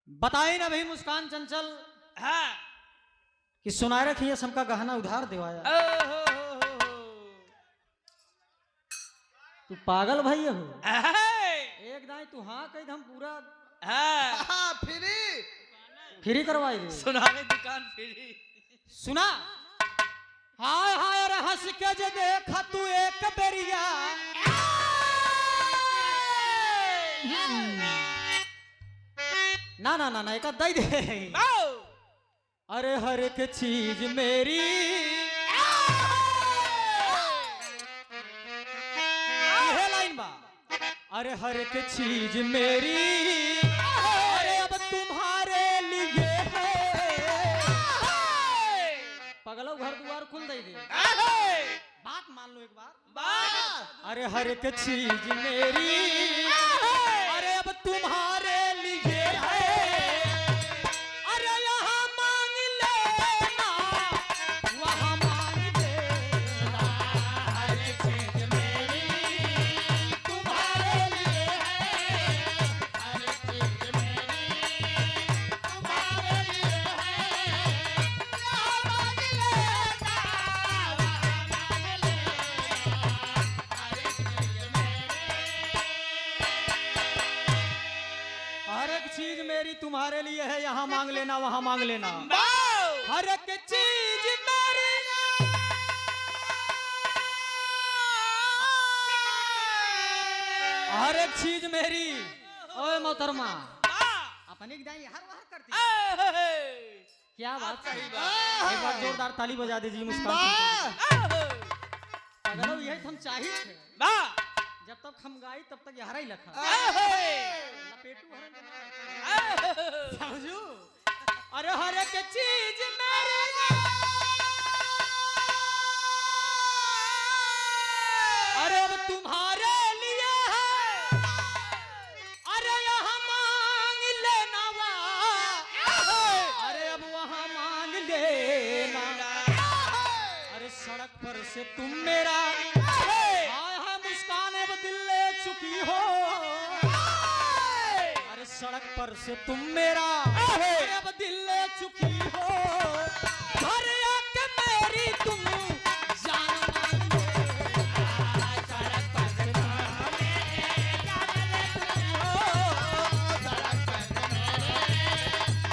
बताए ना भाई मुस्कान चंचल हाँ कि सुनाए रखिए सबका गहना उधार दिवाया। तू पागल भाई हो एक दाई तू हाँ कही हम पूरा हाँ फ्री करवाई दे। सुनावे दुकान फ्री सुना हाय हाय अरे हंस के जे देखा तू एक बेरिया ना ना ना ना एक दई दे। अरे हर एक चीज मेरी ये लाइन बा। अरे हर एक चीज मेरी अरे अब तुम्हारे लिए है। पगलो घर द्वार खुल दे दे बात मान लो एक बार। अरे हर एक चीज मेरी अरे अब तुम्हारे लिए है। अरे यहाँ मांग लेना वहाँ मांग देना। हर एक चीज मेरी तुम्हारे लिए है। हर एक चीज मेरी तुम्हारे लिए है। यहाँ मांग लेना वहाँ मांग लेना। हर एक चीज हर एक चीज मेरी तुम्हारे लिए है। यहाँ मांग लेना वहाँ मांग लेना। हर एक चीज मेरी हर एक चीज मेरी। ओए मोहतरमा अपनी दाई हर बार करती है। क्या बात है। एक बार जोरदार ताली बजा दीजिए मुस्कान। अगर यही हम चाहिए थे जब तक हम गाई तब तक हरा ही लखा लपेटू समझू। अरे हर एक चीज मेरी अरे अब तुम्हारे लिए है। अरे यहाँ मांग लेना अरे अब वहाँ मांग लेना। अरे सड़क पर से तुम मेरा दिल ले चुकी हो। अरे सड़क पर से तुम मेरा अब दिल ले चुकी हो। घर आके मेरी तुम जान मान लेना। सड़क पर से तुम मेरे जान ले चुकी हो। सड़क पर से मेरे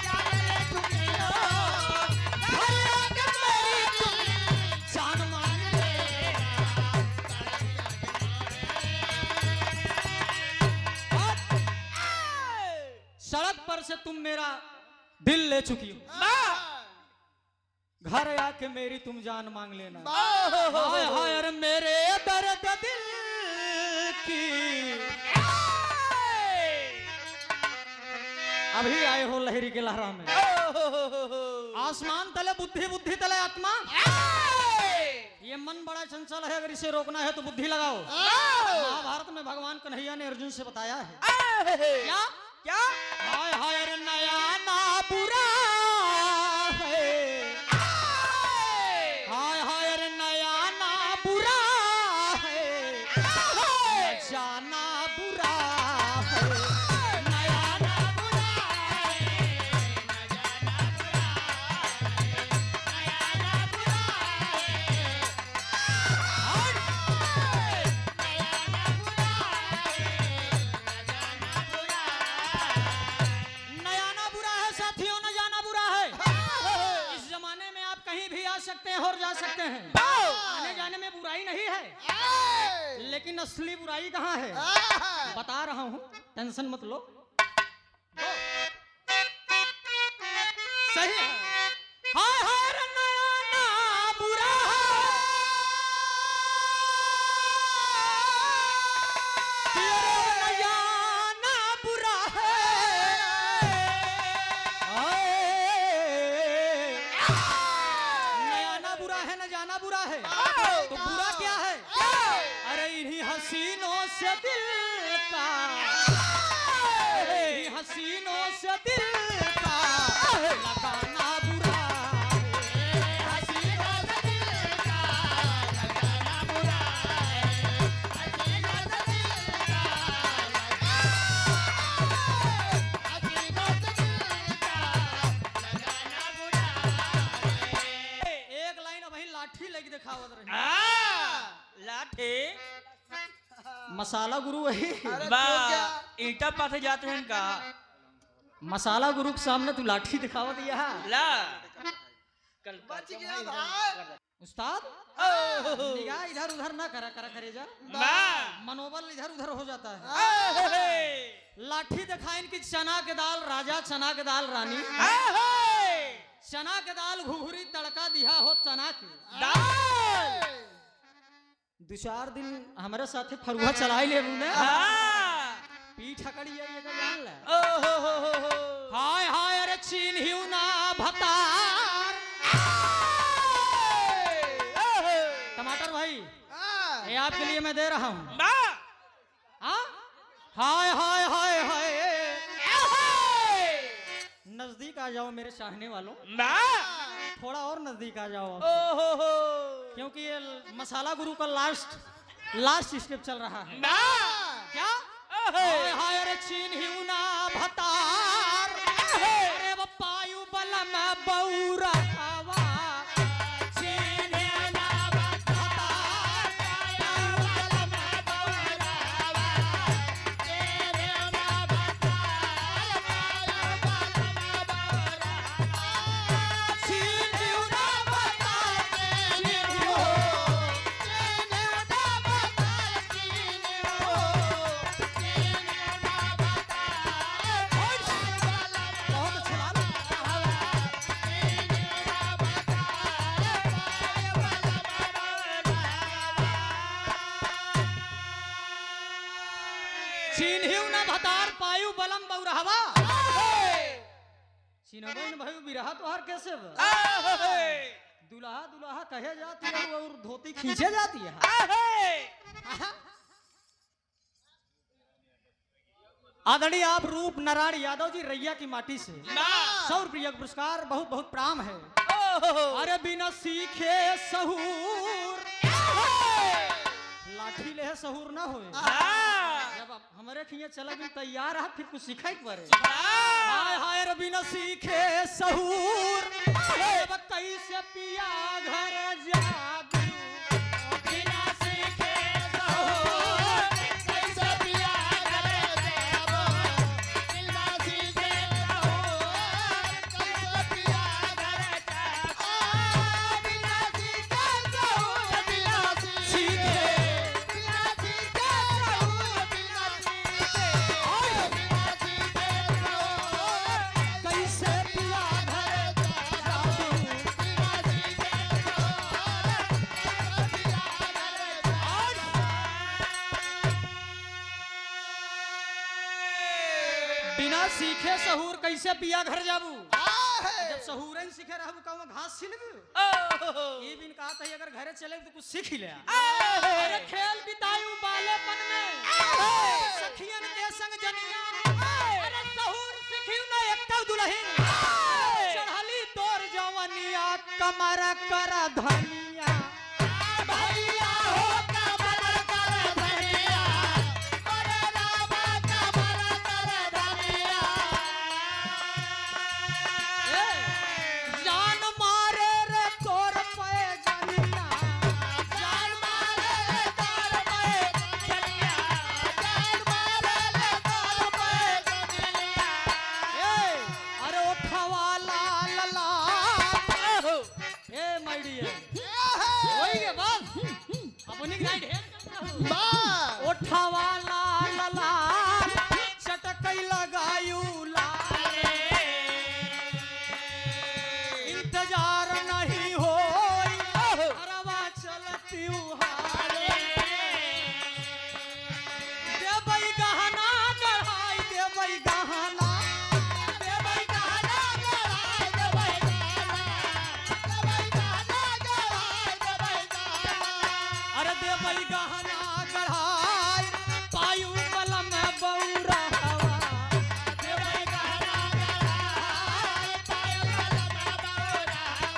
जान ले चुकी हो। घर आके मेरी तुम जान मान लेना। सड़क पर से तुम मेरा दिल ले चुकी हो। घर आके मेरी तुम जान मांग लेना। हाय हाय अरे मेरे दर्द दिल की अभी आए हो लहरी के लहरा में। आसमान तले बुद्धि बुद्धि तले आत्मा। ये मन बड़ा चंचल है अगर इसे रोकना है तो बुद्धि लगाओ। महाभारत में भगवान कन्हैया ने अर्जुन से बताया है क्या क्या हाय हाय अरे नया ना बुरा है। हाय हाय अरे नया ना बुरा है। जाना बुरा है। नया ना बुरा है। जाना बुरा है। नया ना बुरा है। नया ना बुरा है। जाना बुरा नया ना बुरा है साथियों न जाना बुरा है। इस जमाने में आप कहीं भी आ सकते हैं और जा सकते हैं। आने जाने में बुराई नहीं है लेकिन असली बुराई कहाँ है बता रहा हूँ टेंशन मत लो। सही है। हाय हाय रे नया ना बुरा है। तेरे नया ना बुरा है। नया ना बुरा है न जाना बुरा है तो बुरा क्या है। अरे इन्हीं हसीनों से दिल का इन्हीं हसीनों से दिल का लगाना बुरा है। हसीनों से दिल का लगाना बुरा है। हसीनों से दिल का लगाना मसाला गुरु वही अरे बा तो क्या? ईटा पाथे जाते हैं का मसाला गुरु के सामने तू लाठी दिखावा दिया है ला कल बच गया भाई। उस्ताद ओहो निगाह इधर उधर ना करा करा करे जा बा मनोबल इधर उधर हो जाता है लाठी दिखाए इनकी चना के दाल राजा चना के दाल रानी चना के दाल घुघरी तड़का दिया हो चना की दाल दो चार दिन हमारे साथे फरुआ चलाई ले ने हाँ पीठ हकड़ी है ये तो जान ले ओहो हाय हाय अरे चिन्हिउ ना भतार टमाटर भाई हाँ। ये आपके लिए मैं दे रहा हूँ बा हाँ हाय हाय हाय हाय नजदीक आ जाओ मेरे चाहने वालों बा थोड़ा और नजदीक आ जाओ ओहो क्योंकि ये मसाला गुरु का लास्ट स्टेप चल रहा है बा क्या हाय हाय अरे चिन्हिउ ना भतार अरे वो पायु बल में बौरा हवा चिन्हिउ ना भतार पायु बल में बौरा हवा चिन्हिउ ना भतार पायु बल में बौरा हवा चिन्हिउ ना भतार चिन्हिउ ना भतार चिन्हिउ बहुत अच्छा चिन्हिउ न भतार पायु बलम बौरहवा चिन्हबो न भयो बिरहा तोहर कैसे बा? दुल्हा दुल्हा कहे जाती है और धोती खींचे जाती है आदरणीय आप रूप नारायण यादव जी रैया की माटी से 100 रुपया पुरस्कार बहुत बहुत प्राम है अरे बिना सीखे सहूर लाठी ले सहूर ना होए जब आप हमारे खिए चले भी तैयार है फिर कुछ सीखे पड़े हाय हाय रे बिना सीखे सहूर जब कैसे पिया घर जादू बिना सीखे सहूर कैसे पिया घर जादू बिना सीखे सहूर कैसे पिया घर जादू बिना सीखे सहूर बिना सीखे कैसे पिया घर जादू बिना सीखे सहूर कैसे पिया घर जाबू जब सहूर ही सीखे रहबू कहूं घास छिलबू ये बिन कहा था अगर घरे चले तो कुछ सीख ही ले अरे खेल बितायू बालेपन में सखियन के संग जनिया अरे सहूर सीखियो ना एकटा दुल्हन चढ़ली तोर जवनिया कमर कर धनिया भैया हो कमर कर धनिया अरे रामा कमर कर धनिया जान मारे रे तोर पे जनिया जान मारे रे तोर पे जनिया जान मारे रे तोर पे जनिया अरे उठवा लाल लाल ए माय डियर होई गे बस अपनी गाइड है उठवा लाल लाल चटकई लगायू लाल इंतजार नहीं होई अरवा चलती हारे देबई गहना गढ़ाई देबई गहना देबई गहना गढ़ाई देबई गहना देबई गहना गढ़ाई देबई गहना अरे देबई गहना गढ़ाई पायु बलम बौरा हवा देबई गहना गढ़ाई पायु बलम बौरा हवा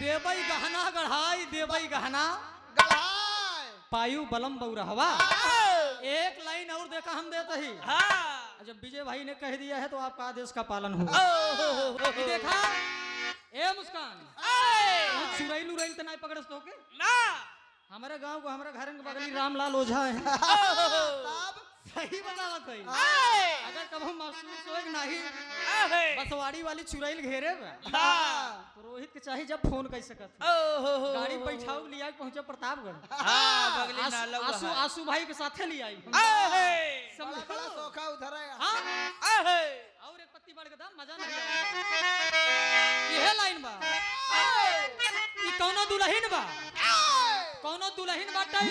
देबई गहना गढ़ाई देबई गहना पायु बलम बौरहवा एक लाइन और देखा हम देते ही जब विजय भाई ने कह दिया है तो आपका आदेश का पालन होगा देखा ए मुस्कान ए चुरैल उरैल त नहीं पकड़स तो के ना हमारे गांव को हमारे घर के बगली रामलाल ओझा है तब सही बतावत है ए अगर कभी महसूस होए कि नहीं ए बसवाड़ी वाली चुरैल घेरे बा हाँ तो रोहित के चाहे जब फोन कर सकत ओहो गाड़ी बैठाऊ लिया के पहुंचे प्रतापगढ़ हाँ बगली नाला आसू आसू भाई के साथे ले आई ए बड़ा बड़ा सोखा उधर है हाँ ए और एक पत्ती बढ़ के दाम मजा नहीं आया यह लाइन बा ई कौनो दुल्हन बा कौनो दुल्हन बाटे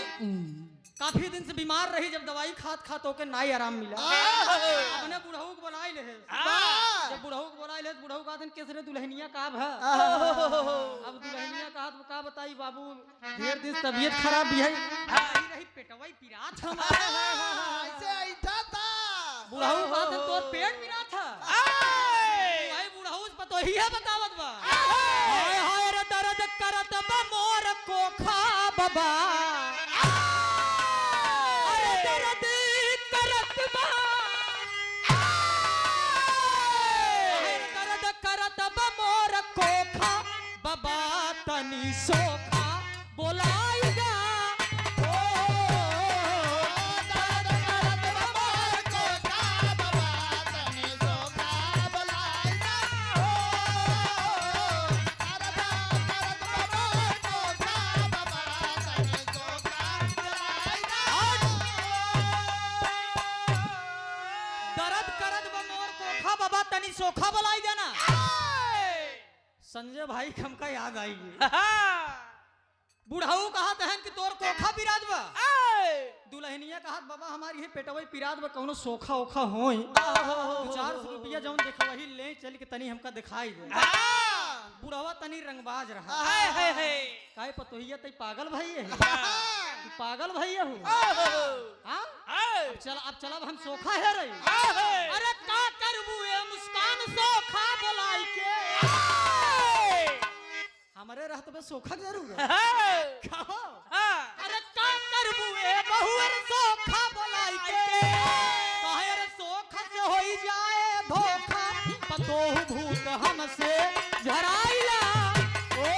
काफी दिन से बीमार रही जब दवाई खात खात होके नाई आराम मिला अपने बुढ़ऊ को बुलाई ले जब बुढ़ऊ को बुलाई ले बुढ़ऊ का दिन केसरे दुल्हनिया का भा अब दुल्हनिया का हाथ का बताई बाबू ढेर दिन तबीयत खराब भी है रही पेटवाई पिरात हम ऐसे ऐठा था बुढ़ऊ का दिन तोर पेट पिरात था भाई बुढ़ऊ पर तो ही है बतावत बा हाय हाय रे दर्द करत बा मोर कोखा बाबा अरे दर्द करत बा दर्द करत बा मोर कोखा बाबा तनी सोखा बोलाईगा ओ दर्द करत बा मोर कोखा बाबा तनी सोखा बुलाएगा हो करदा करद बाबा सोखा बाबा तनी सोखा बुलाएगा दर्द करत बा मोर कोखा बाबा तनी सोखा बोलाई देना संजय भाई हमका याद आएगी बुढ़ाऊ कहा तहन कि तोर कोखा पिराज बा दुल्हनिया कहा बाबा हमारी है पेटवई पिराज बा कौनो सोखा ओखा होई 400 रुपया जौन देखवही ले चल के तनी हमका दिखाई दे बुढ़वा तनी रंगबाज रहा काहे पतोहिया तई पागल भाई है तू पागल भैया हो हां अब चलब हम सोखा है रही अरे का करबू ए मुस्कान सोखा बोलाई के हमारे रहत में सोखा जरूर कहो अरे का करबू ए बहुअर सोखा बोलाई के काहे रे सोखा से होई जाए धोखा पतोहु भूत हमसे झराइला ओ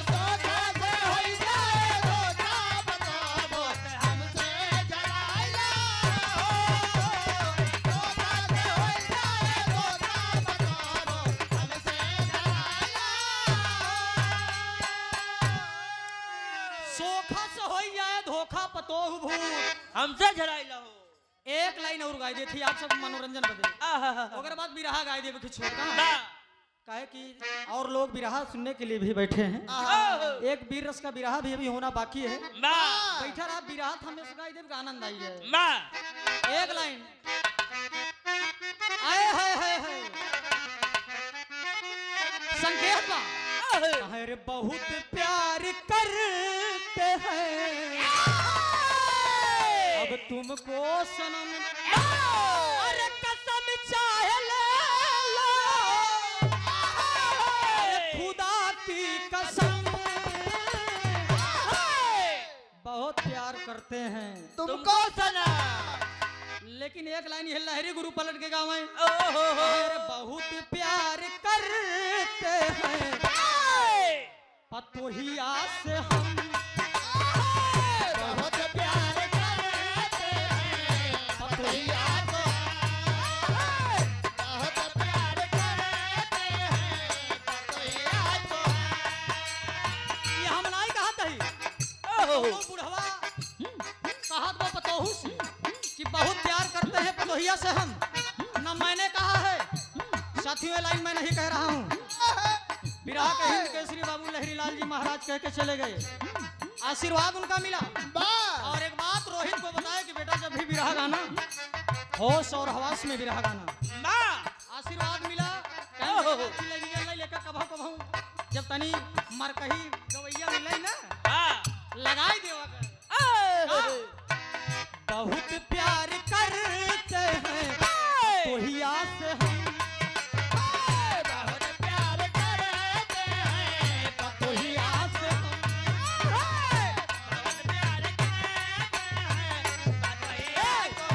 सोखा से होई जाए धोखा बता बोत हमसे जलाइला हो सोखा से होई जाए धोखा बता बोत हमसे जलाइला सोखा से होई जाए धोखा पतोहु भूत हमसे झराइला हो एक लाइन और गाय दी थी आप सब मनोरंजन बदे ओकर बाद बिरहा गाय देवे के छोड़ ना काहे कि और लोग बिरहा सुनने के लिए भी बैठे हैं एक वीर रस का बिरहा भी अभी होना बाकी है ना बैठा रहा बिरहा हमें गाय देव का आनंद आई है ना एक लाइन आए है संकेत बा कहे रे बहुत प्यार करते हैं अब तुमको सनम अरे कसम चाहे ले लो अरे खुदा की कसम बहुत प्यार करते हैं तुमको सना लेकिन एक लाइन ये लहरी गुरु पलट के गाँव ओहो अरे बहुत प्यार करते हैं पतोहिया से हम बहुत प्यार करते हैं पतोहिया को बहुत प्यार करते हैं पतोहिया को ये हम नहीं कहा कही ओहो बुढ़वा कहा तो पतोहू से कि बहुत प्यार करते हैं पतोहिया से हम न मैंने कहा है साथियों लाइन मैं नहीं कह रहा हूँ बिरहा के हिंद केसरी बाबू लहरी लाल जी महाराज कह के चले गए आशीर्वाद उनका मिला और एक बात रोहित को बताया कि बेटा जब भी बिरहा गाना होश और हवास में बिरहा गाना ना आशीर्वाद मिला लेकर कभू जब तनी मरकही गवैया मिले ना लगाई देवा बहुत प्यार करते हैं तोहिया से हम बहुत प्यार करते हैं तोहिया से हम बहुत प्यार करते हैं पतोहिया को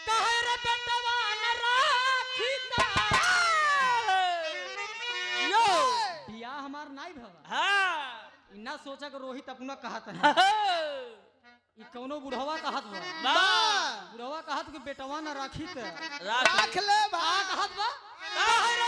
कहे रे बेटवा न राखी दा ना सोचा कि रोहित अपना कहत है ई कौनो बुढ़वा कहत बा वाह बुढ़वा कहत कि बेटवा ना राखी त राख राख ले का भाई कहत बा का है रे